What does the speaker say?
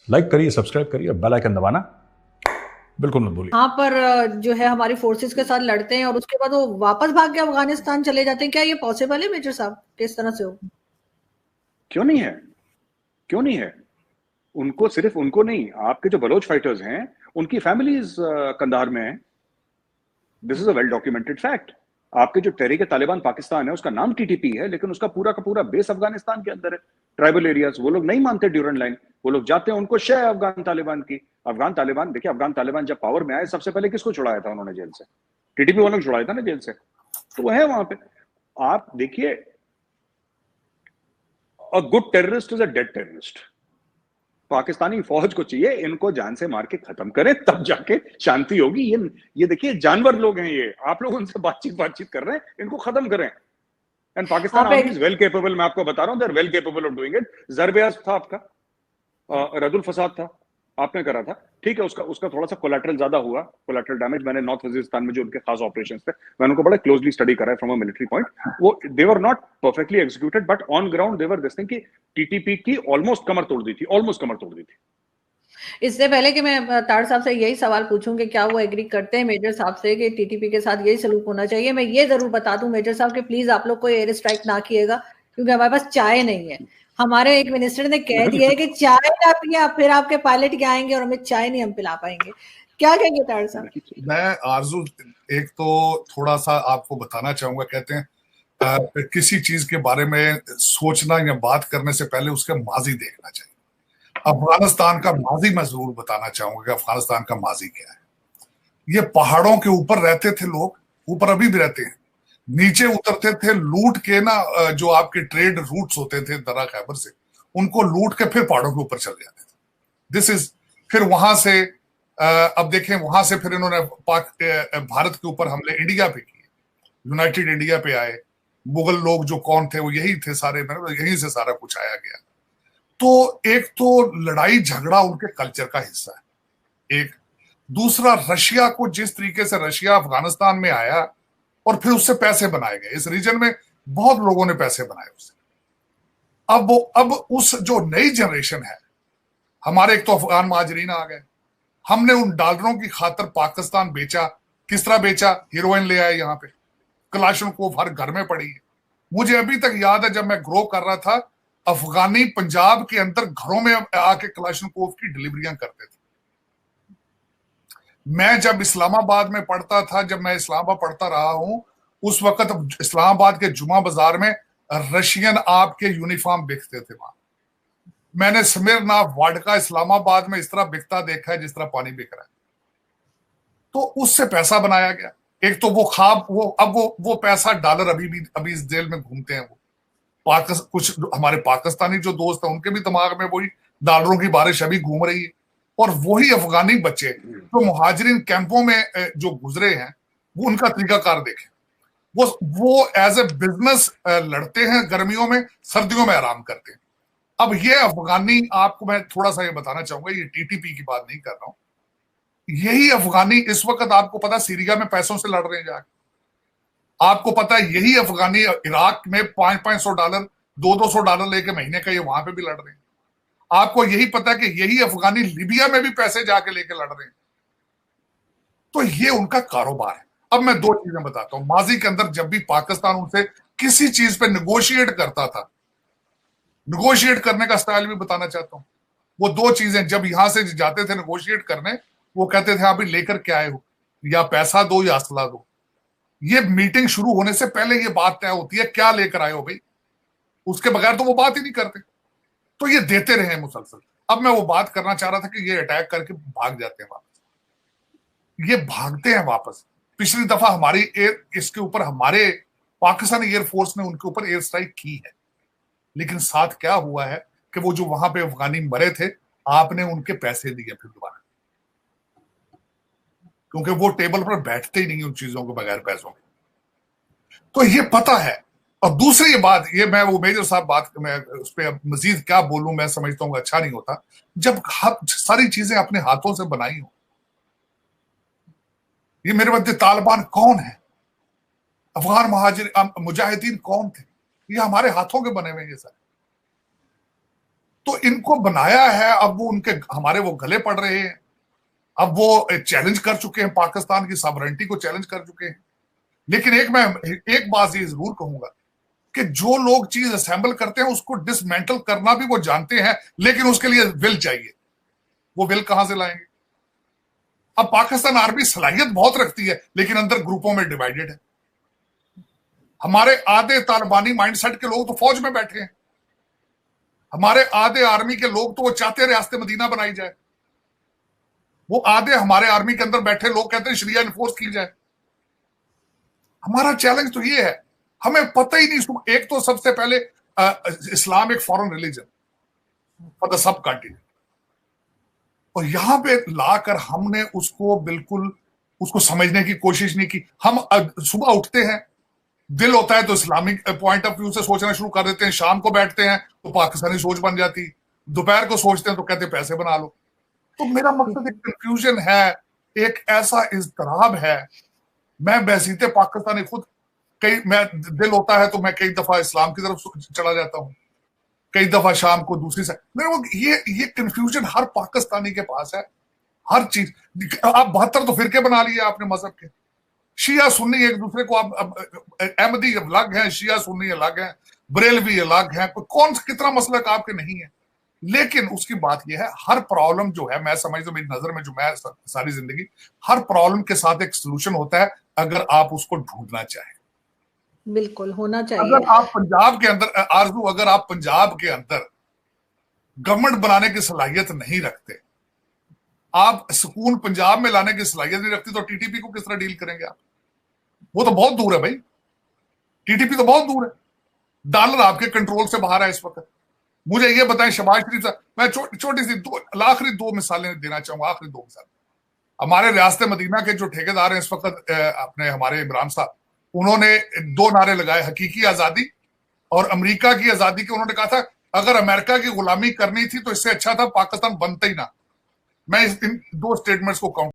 Like करिए, subscribe करिए, bell icon दबाना बिल्कुल मत भूलिए। यहाँ पर जो है हमारी फोर्सेस के साथ लड़ते हैं और उसके बाद वो वापस भाग के अफगानिस्तान चले जाते हैं। क्या ये पॉसिबल है मेजर साहब? किस तरह से हो? क्यों नहीं है? क्यों नहीं है? उनको, सिर्फ उनको नहीं, आपके जो बलोच फाइटर्स हैं उनकी फैमिलीज कंधार में है। This is a well documented fact. आपके जो तहरीक तालिबान पाकिस्तान है उसका नाम टीटीपी है, लेकिन उसका पूरा का पूरा बेस अफगानिस्तान के अंदर है। ट्राइबल एरियाज, वो लोग नहीं मानते ड्यूरन लाइन, वो लोग जाते हैं, उनको शय अफगान तालिबान की। अफगान तालिबान, देखिए अफगान तालिबान जब पावर में आए सबसे पहले किसको छुड़ाया था उन्होंने जेल से? टीटीपी वालों को छुड़ाया था ना जेल से, तो वो है वहां पे। आप देखिए, a good terrorist is a dead terrorist. Pakistani फौज को चाहिए इनको जान से मार के खत्म करें, तब जाके शांति होगी। ये देखिए जानवर लोग हैं ये, आप लोग उनसे बातचीत बातचीत कर रहे हैं, इनको खत्म करें। एंड पाकिस्तान आप आर्मी एक इज वेल केपेबल, मैं आपको बता रहा हूं, they are well capable of doing it. जरबेज था आपका, रदुल फसाद था, आपने करा था, ठीक है। उसका उसका थोड़ा सा कोलैटरल ज्यादा हुआ, कोलैटरल डैमेज। मैंने नॉर्थ वजीरिस्तान में जो उनके खास ऑपरेशंस थे, मैंने उनको बड़ा क्लोजली स्टडी करा है फ्रॉम अ मिलिट्री पॉइंट। वो they were not perfectly executed, but on ground they were this thing कि टीटीपी की ऑलमोस्ट कमर तोड़ दी थी, ऑलमोस्ट कमर तोड़ दी थी। इससे पहले कि मैं तार साहब से यही सवाल पूछूं कि क्या वो एग्री करते हैं मेजर साहब से कि टीटीपी के साथ यही सलूक होना चाहिए, मैं ये जरूर बता दूं मेजर साहब कि प्लीज आप लोग कोई एयर स्ट्राइक ना किएगा, क्योंकि हमारे पास चाय नहीं है। हमारे एक मिनिस्टर ने कह दिया है कि चाय ना पिए आप, फिर आपके पायलट क्या आएंगे और हमें चाय नहीं हम पिला पाएंगे। क्या कहेंगे तार साहब? मैं आरजू एक तो थोड़ा सा आपको बताना चाहूंगा। कहते हैं किसी चीज के बारे में सोचना या बात करने से पहले उसका माजी देखना चाहिए। अफगानिस्तान का माजी मैं जरूर बताना चाहूंगा कि अफगानिस्तान का माजी क्या है। ये पहाड़ों के ऊपर रहते थे लोग, ऊपर अभी भी रहते हैं, नीचे उतरते थे लूट के ना, जो आपके ट्रेड रूट्स होते थे दर्रा खैबर से, उनको लूट के फिर पहाड़ों के ऊपर चले जाते थे। दिस इज, फिर वहां से अब देखें, वहां से फिर इन्होंने भारत के ऊपर हमले इंडिया पे किए, यूनाइटेड इंडिया पे आए। मुगल लोग जो कौन थे वो यही थे सारे, यहीं से सारा कुछ आया गया। तो एक तो लड़ाई झगड़ा उनके कल्चर का हिस्सा है। एक दूसरा, रशिया को जिस तरीके से रशिया अफगानिस्तान में आया और फिर उससे पैसे बनाए गए, इस रीजन में बहुत लोगों ने पैसे बनाए उससे। अब उस जो नई जनरेशन है, हमारे एक तो अफगान महाजरीन आ गए, हमने उन डॉलरों की खातर पाकिस्तान बेचा। किस तरह बेचा? हीरोइन ले आए यहाँ पे, कलाशनकोव हर घर में पड़ी है। मुझे अभी तक याद है जब मैं ग्रो कर रहा था, अफगानी पंजाब के अंदर घरों में आके कलाशनकोव की डिलीवरियां करते थे। मैं जब इस्लामाबाद में पढ़ता था, जब मैं इस्लामाबाद पढ़ता रहा हूं, उस वक्त इस्लामाबाद के जुमा बाजार में रशियन आपके यूनिफॉर्म बिकते थे वहां। मैंने स्मिर्नॉफ वोडका इस्लामाबाद में इस तरह बिकता देखा है जिस तरह पानी बिक रहा है। तो उससे पैसा बनाया गया। एक तो वो खाब, वो अब वो पैसा डॉलर अभी इस जेल में घूमते हैं। वो कुछ हमारे पाकिस्तानी जो दोस्त हैं उनके भी दिमाग में वही डॉलरों की बारिश अभी घूम रही है। और वही अफगानी बच्चे जो मुहाजिरिन कैंपों में जो गुजरे हैं, वो उनका तरीकाकार देखें। वो एज ए बिजनेस लड़ते हैं गर्मियों में, सर्दियों में आराम करते हैं। अब ये अफगानी, आपको मैं थोड़ा सा ये बताना चाहूंगा, ये टीटीपी की बात नहीं कर रहा हूं, यही अफगानी इस वक्त आपको पता सीरिया में पैसों से लड़ रहे हैं जाके। आपको पता है यही अफगानी इराक में $500 $200 लेके महीने का ये वहां पे भी लड़ रहे हैं। आपको यही पता है कि यही अफगानी लिबिया में भी पैसे जाके लेके लड़ रहे हैं। तो ये उनका कारोबार है। अब मैं दो चीजें बताता हूं। माजी के अंदर जब भी पाकिस्तान उनसे किसी चीज पे निगोशिएट करता था, निगोशिएट करने का स्टाइल भी बताना चाहता हूं। वो दो चीजें, जब यहां से जाते थे निगोशिएट करने, वो कहते थे अभी लेकर के आए हो, या पैसा दो या असला दो। ये मीटिंग शुरू होने से पहले ये बात तय होती है, क्या लेकर आए हो भाई, उसके बगैर तो वो बात ही नहीं करते। तो ये देते रहे मुसलसल। अब मैं वो बात करना चाह रहा था कि ये अटैक करके भाग जाते हैं वापस, ये भागते हैं वापस। पिछली दफा हमारी इसके ऊपर हमारे पाकिस्तानी एयरफोर्स ने उनके ऊपर एयर स्ट्राइक की है, लेकिन साथ क्या हुआ है कि वो जो वहां पे अफगानी मरे थे, आपने उनके पैसे दिए फिर दोबारा, क्योंकि वो टेबल पर बैठते ही नहीं उन चीजों के बगैर पैसों के। तो ये पता है। और दूसरी ये बात, ये मैं वो मेजर साहब बात, मैं उस पर मजीद क्या बोलूं, मैं समझता हूँ अच्छा नहीं होता जब सारी चीजें अपने हाथों से बनाई हो। ये मेरे बच्चे तालिबान कौन है, अफगान मुजाहिदीन कौन थे, ये हमारे हाथों के बने हुए ये सारे। तो इनको बनाया है, अब वो उनके हमारे वो गले पड़ रहे हैं, अब वो चैलेंज कर चुके हैं, पाकिस्तान की सॉवरेनिटी को चैलेंज कर चुके हैं। लेकिन एक बात ये जरूर कहूंगा कि जो लोग चीज असेंबल करते हैं उसको डिसमेंटल करना भी वो जानते हैं, लेकिन उसके लिए विल चाहिए। वो विल कहां से लाएंगे? अब पाकिस्तान आर्मी सलाहियत बहुत रखती है, लेकिन अंदर ग्रुपों में डिवाइडेड है। हमारे आधे तालिबानी माइंडसेट के लोग तो फौज में बैठे हैं, हमारे आधे आर्मी के लोग तो वो चाहते हैं रियासत मदीना बनाई जाए, वो आधे हमारे आर्मी के अंदर बैठे लोग कहते हैं शरिया इन्फोर्स की जाए। हमारा चैलेंज तो ये है, हमें पता ही नहीं। एक तो सबसे पहले इस्लाम एक foreign religion for the sub continent, और यहां पे लाकर हमने उसको बिल्कुल उसको समझने की कोशिश नहीं की। हम सुबह उठते हैं, दिल होता है तो इस्लामिक पॉइंट ऑफ व्यू से सोचना शुरू कर देते हैं, शाम को बैठते हैं तो पाकिस्तानी सोच बन जाती, दोपहर को सोचते हैं तो कहते हैं पैसे बना लो। तो मेरा मकसद एक कंफ्यूजन है, एक ऐसा इज़्तिराब है। मैं बहसीते पाकिस्तानी खुद मैं दिल होता है तो मैं कई दफा इस्लाम की तरफ चला जाता हूं, कई दफा शाम को दूसरी साइड। मेरे को ये कंफ्यूजन हर पाकिस्तानी के पास है, हर चीज। आप 72 तो फिरके बना लिए आपने मजहब के, शिया सुन्नी एक दूसरे को, आप अहमदी अलग हैं, शिया सुन्नी अलग हैं, बरेलवी अलग हैं, कौन कितना मसलक आपके नहीं है। लेकिन उसकी बात यह है, हर प्रॉब्लम जो है, मैं समझता हूं मेरी नजर में, जो मैं सारी जिंदगी, हर प्रॉब्लम के साथ एक सोल्यूशन होता है अगर आप उसको ढूंढना चाहें। बिल्कुल होना चाहिए। अगर आप पंजाब के अंदर आरजू, अगर आप पंजाब के अंदर गवर्नमेंट बनाने की सलाहियत नहीं रखते, आप सुकून पंजाब में लाने की सलाहियत नहीं रखती, तो टीटीपी को किस तरह डील करेंगे आप? वो तो बहुत दूर है भाई, टीटीपी तो बहुत दूर है, डॉलर आपके कंट्रोल से बाहर है इस वक्त। मुझे ये बताएं, शहबाज शरीफ साहब, मैं छोटी सी आखिरी दो मिसालें देना चाहूंगा, आखिरी दो मिसाल। हमारे रियासत मदीना के जो ठेकेदार हैं इस वक्त, अपने हमारे इमरान साहब, उन्होंने 2 नारे लगाए, हकीकी आजादी और अमेरिका की आजादी के। उन्होंने कहा था अगर अमेरिका की गुलामी करनी थी तो इससे अच्छा था पाकिस्तान बनता ही ना। मैं इन 2 स्टेटमेंट्स को काउंट